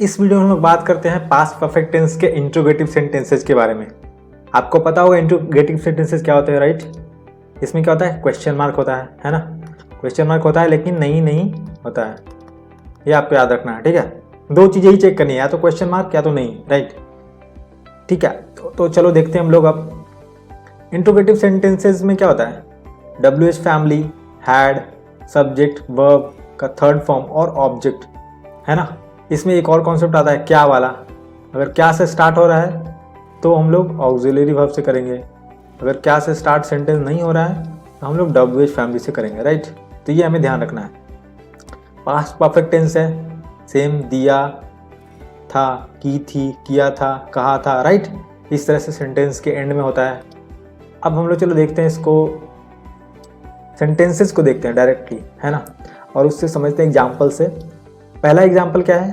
इस वीडियो में हम लोग बात करते हैं पास्ट परफेक्ट टेंस के इंट्रोगेटिव सेंटेंसेस के बारे में। आपको पता होगा इंट्रोगेटिव सेंटेंसेस क्या होते हैं, राइट। इसमें क्या होता है, क्वेश्चन मार्क होता है ना। क्वेश्चन मार्क होता है लेकिन नहीं होता है, ये आपको याद रखना है, ठीक है। दो चीजें ही चेक करनी है, या तो क्वेश्चन मार्क या तो नहीं, राइट, ठीक है। तो चलो देखते हैं हम लोग अब इंट्रोगेटिव सेंटेंसेस में क्या होता है। WH family, had, subject, verb का थर्ड फॉर्म और ऑब्जेक्ट, है ना। इसमें एक और कॉन्सेप्ट आता है क्या वाला। अगर क्या से स्टार्ट हो रहा है तो हम लोग ऑक्सिलरी वर्ब से करेंगे, अगर क्या से स्टार्ट सेंटेंस नहीं हो रहा है तो हम लोग WH फैमिली से करेंगे, राइट। तो ये हमें ध्यान रखना है। पास्ट परफेक्ट टेंस है, सेम, दिया था, की थी, किया था, कहा था, राइट। इस तरह से सेंटेंस के एंड में होता है। अब हम लोग चलो देखते हैं इसको, सेंटेंसेस को देखते हैं डायरेक्टली, है ना, और उससे समझते हैं एग्जाम्पल से। पहला एग्जाम्पल क्या है,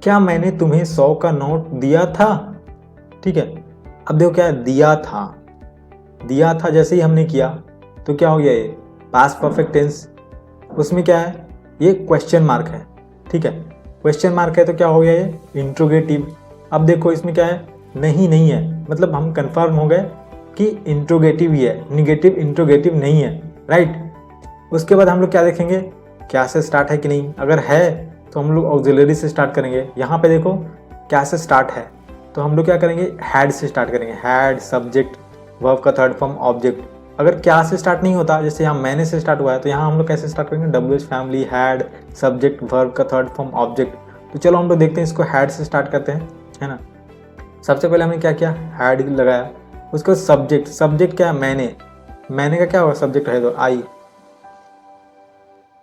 क्या मैंने तुम्हें 100 का नोट दिया था, ठीक है। अब देखो क्या है, दिया था जैसे ही हमने किया तो क्या हो गया, ये पास्ट परफेक्ट टेंस। उसमें क्या है, ये क्वेश्चन मार्क है, ठीक है। क्वेश्चन मार्क है तो क्या हो गया, ये इंट्रोगेटिव। अब देखो इसमें क्या है, नहीं है, मतलब हम कंफर्म हो गए कि इंट्रोगेटिव ही है, निगेटिव इंट्रोगेटिव नहीं है, राइट। उसके बाद हम लोग क्या देखेंगे, क्या से स्टार्ट है कि नहीं। अगर है तो हम लोग ऑक्सिलरी से स्टार्ट करेंगे। यहाँ पे देखो क्या से स्टार्ट है तो हम लोग क्या करेंगे, हैड से स्टार्ट करेंगे। हैड, सब्जेक्ट, वर्ब का थर्ड फॉर्म, ऑब्जेक्ट। अगर क्या से स्टार्ट नहीं होता, जैसे यहाँ मैंने से स्टार्ट हुआ है, तो यहाँ हम लोग कैसे स्टार्ट करेंगे, WH family, had, subject, verb का थर्ड फॉर्म, ऑब्जेक्ट। तो चलो हम लोग देखते हैं, इसको हैड से स्टार्ट करते हैं, है ना। सबसे पहले हमने क्या किया, हैड लगाया। उसके बाद सब्जेक्ट क्या है, मैंने का क्या होगा, सब्जेक्ट है तो आई,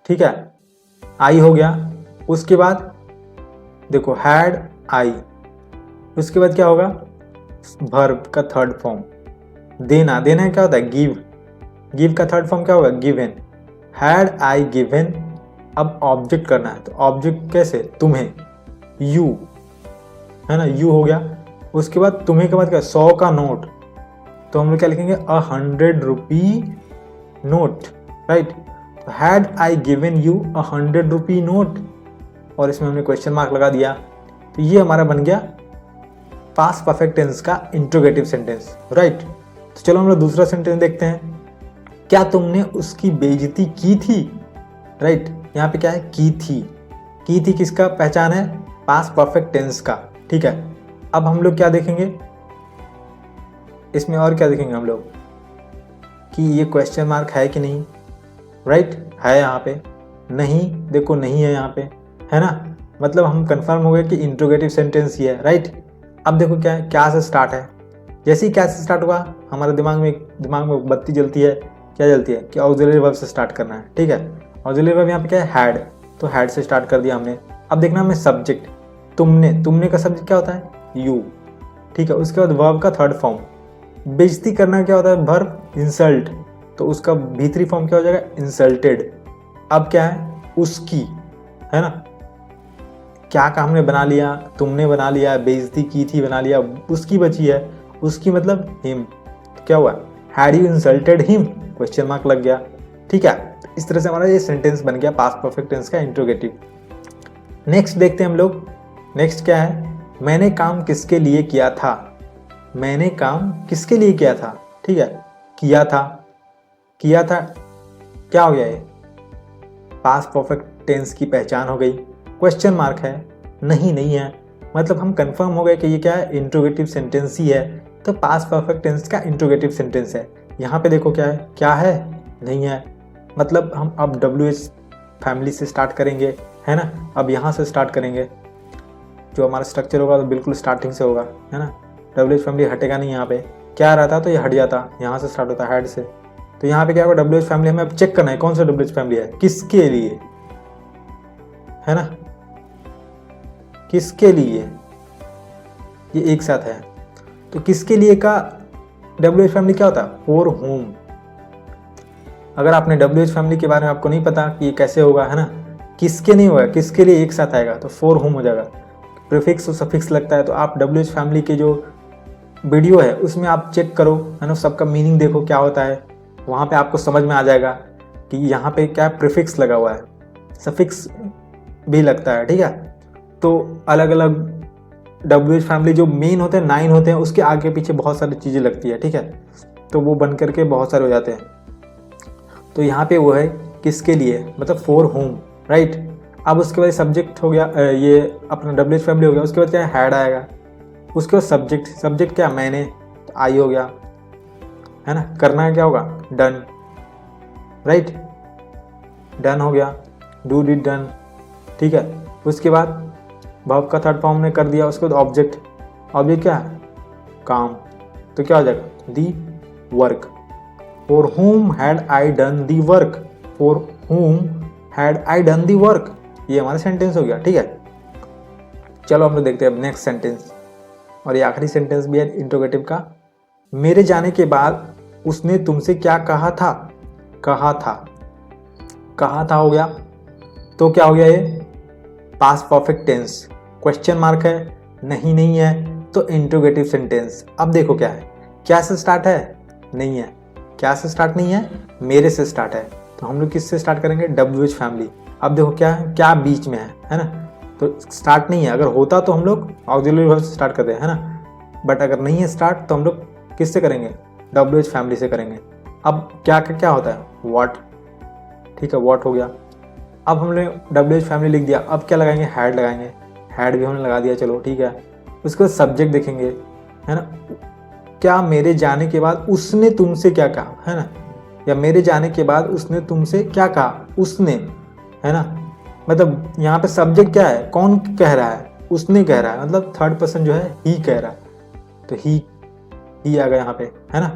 ठीक है, आई हो गया। उसके बाद देखो हैड, आई। उसके बाद क्या होगा, वर्ब का थर्ड फॉर्म, देना क्या होता है, गिव का थर्ड फॉर्म क्या होगा, गिवन। Had I given. अब ऑब्जेक्ट करना है तो ऑब्जेक्ट कैसे, तुम्हें, यू, है ना, यू हो गया। उसके बाद तुम्हें के बाद क्या, 100 का नोट, तो हम लोग क्या लिखेंगे, 100 rupee note, right. Had I given you 100 rupee note, और इसमें हमने क्वेश्चन मार्क लगा दिया। तो ये हमारा बन गया पास्ट परफेक्ट टेंस का इंट्रोगेटिव सेंटेंस, राइट। तो चलो हम लोग दूसरा सेंटेंस देखते हैं, क्या तुमने उसकी बेइज्जती की थी, राइट। यहाँ पे क्या है, की थी किसका पहचान है, पास्ट परफेक्ट टेंस का, ठीक है। अब हम लोग क्या देखेंगे इसमें, और क्या देखेंगे हम लोग कि ये क्वेश्चन मार्क है कि नहीं, राइट, है यहाँ पे, नहीं, देखो नहीं है यहाँ पे, है ना, मतलब हम कंफर्म हो गए कि इंट्रोगेटिव सेंटेंस ही है, राइट। अब देखो क्या है, क्या से स्टार्ट है। जैसे ही क्या से स्टार्ट हुआ हमारे दिमाग में बत्ती जलती है, क्या जलती है कि ऑक्सिलरी वर्ब से स्टार्ट करना है, ठीक है। ऑक्सिलरी वर्ब यहाँ पे क्या है, हैड, तो हैड से स्टार्ट कर दिया हमने। अब देखना हमें सब्जेक्ट, तुमने का सब्जेक्ट क्या होता है, यू, ठीक है। उसके बाद वर्ब का थर्ड फॉर्म, बेइज्जती करना क्या होता है, वर्ब इंसल्ट, तो उसका भीतरी फॉर्म क्या हो जाएगा, इंसल्टेड। अब क्या है, उसकी, है ना, क्या का हमने बना लिया, तुमने बना लिया, बेइज्जती की थी बना लिया, उसकी बची है, उसकी मतलब हिम, तो क्या हुआ, had you insulted him, question mark लग गया, ठीक है। इस तरह से हमारा ये सेंटेंस बन गया पास्ट परफेक्ट टेंस का इंट्रोगेटिव। नेक्स्ट देखते हैं हम लोग, नेक्स्ट क्या है, मैंने काम किसके लिए किया था, मैंने काम किसके लिए किया था, ठीक है। किया था क्या हो गया, ये पास्ट परफेक्ट टेंस की पहचान हो गई। क्वेश्चन मार्क है, नहीं है, मतलब हम कंफर्म हो गए कि ये क्या है, इंट्रोगेटिव सेंटेंस ही है, तो पास्ट परफेक्ट टेंस का इंट्रोगेटिव सेंटेंस है। यहाँ पे देखो क्या है, नहीं है, मतलब हम अब WH फैमिली से स्टार्ट करेंगे, है ना। अब यहाँ से स्टार्ट करेंगे, जो हमारा स्ट्रक्चर होगा तो बिल्कुल स्टार्टिंग से होगा, है ना। WH फैमिली हटेगा नहीं, यहाँ पे क्या रहता तो ये हट जाता, यहाँ से स्टार्ट होता है, हेड से। तो यहाँ पे क्या होगा, WH फैमिली हमें अब चेक करना है कौन सा WH फैमिली है, किसके लिए, है ना, किसके लिए, ये एक साथ है। तो किसके लिए का WH फैमिली क्या होता है, फॉर होम। अगर आपने WH फैमिली के बारे में आपको नहीं पता कि ये कैसे होगा, है ना, किसके नहीं होगा, किसके लिए एक साथ आएगा तो फॉर होम हो जाएगा। प्रीफिक्स और सफिक्स लगता है, तो आप WH फैमिली के जो वीडियो है उसमें आप चेक करो, है ना, सबका मीनिंग देखो क्या होता है, वहाँ पे आपको समझ में आ जाएगा कि यहाँ पे क्या प्रीफिक्स लगा हुआ है, सफिक्स भी लगता है, ठीक है। तो अलग अलग WH फैमिली जो मेन होते हैं 9 होते हैं, उसके आगे पीछे बहुत सारी चीज़ें लगती है, ठीक है, तो वो बन करके बहुत सारे हो जाते हैं। तो यहाँ पे वो है किसके लिए, मतलब फॉर होम, राइट। अब उसके बाद सब्जेक्ट हो गया, ये अपना WH फैमिली हो गया, उसके बाद क्या है, हैड आएगा, उसके बाद सब्जेक्ट क्या, मैंने, तो आई हो गया, है ना। करना है क्या होगा, डन, राइट, डन हो गया, डू डिड डन, ठीक है। उसके बाद वर्ब का थर्ड फॉर्म ने कर दिया, उसके बाद ऑब्जेक्ट क्या है, काम, तो क्या हो जाएगा, the work. For whom had I done the work, for whom had I done the work, ये हमारा सेंटेंस हो गया, ठीक है। चलो हम लोग देखते हैं अब नेक्स्ट सेंटेंस, और ये आखिरी सेंटेंस भी है इंट्रोगेटिव का। मेरे जाने के बाद उसने तुमसे क्या कहा था, कहा था हो गया, तो क्या हो गया, ये past perfect tense, question mark है, नहीं है, तो इंट्रोगेटिव सेंटेंस। अब देखो क्या है, क्या से स्टार्ट है, नहीं है, क्या से स्टार्ट नहीं है, मेरे से स्टार्ट है, तो हम लोग किससे स्टार्ट करेंगे, WH फैमिली। अब देखो क्या है, क्या बीच में है ना, तो स्टार्ट नहीं है, अगर होता तो हम लोग ऑक्सिलरी वर्ब से स्टार्ट करते हैं, है ना, बट अगर नहीं है स्टार्ट तो हम लोग किससे करेंगे, WH फैमिली से करेंगे। अब क्या होता है, व्हाट, ठीक है, व्हाट हो गया। अब हमने WH फैमिली लिख दिया, अब क्या लगाएंगे, हैड लगाएंगे, हैड भी हमने लगा दिया, चलो ठीक है। उसके बाद सब्जेक्ट देखेंगे, है ना, क्या मेरे जाने के बाद उसने तुमसे क्या कहा, है ना, या मेरे जाने के बाद उसने तुमसे क्या कहा, उसने, है ना, मतलब यहाँ पे सब्जेक्ट क्या है, कौन कह रहा है, उसने कह रहा है, मतलब थर्ड पर्सन जो है ही कह रहा है, तो ही आ गया यहाँ पे, है ना।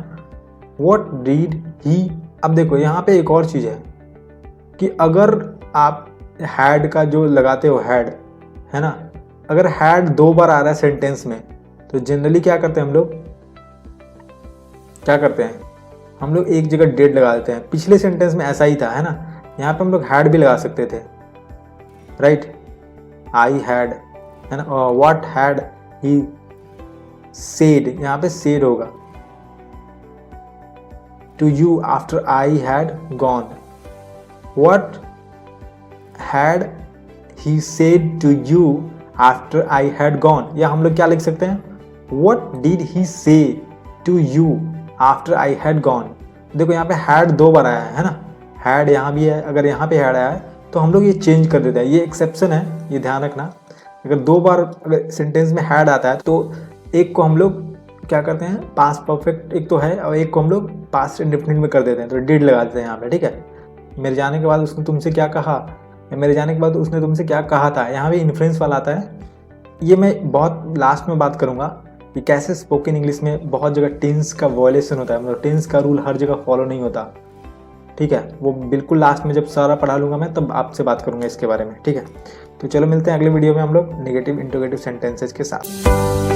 व्हाट डिड ही। अब देखो यहाँ पे एक और चीज़ है कि अगर आप हैड का जो लगाते हो हैड, है ना, अगर हैड 2 बार आ रहा है सेंटेंस में, तो जनरली क्या करते हैं हम लोग, हम लोग एक जगह डेड लगा देते हैं। पिछले सेंटेंस में ऐसा ही था, है ना, यहाँ पे हम लोग हैड भी लगा सकते थे, राइट, आई हैड, है ना, व्हाट हैड ही सेड, यहाँ पे सेड होगा, to you after I had gone, what had he said to you after I had gone, या हम लोग क्या लिख सकते हैं, what did he say to you after I had gone. देखो यहाँ पे हैड 2 बार आया है ना, हैड यहाँ भी है, अगर यहाँ पे हैड आया है तो हम लोग ये चेंज कर देते हैं, ये एक्सेप्शन है, ये ध्यान रखना। अगर 2 बार अगर सेंटेंस में हैड आता है तो एक को हम लोग क्या करते हैं, पास्ट परफेक्ट एक तो है, और एक को हम लोग पास्ट इंडेफिनिट में कर देते हैं, तो डिड लगा देते हैं यहाँ पे, ठीक है। मेरे जाने के बाद उसने तुमसे क्या कहा, या मेरे जाने के बाद उसने तुमसे क्या कहा था, यहाँ भी इन्फ्लुएंस वाला आता है। ये मैं बहुत लास्ट में बात करूँगा कि कैसे स्पोकन इंग्लिश में बहुत जगह टेंस का वॉयलेशन होता है, मतलब टेंस का रूल हर जगह फॉलो नहीं होता, ठीक है। वो बिल्कुल लास्ट में जब सारा पढ़ा लूँगा मैं, तब आपसे बात करूँगा इसके बारे में, ठीक है। तो चलो मिलते हैं अगले वीडियो में हम लोग नेगेटिव इंट्रोगेटिव सेंटेंसेस के साथ।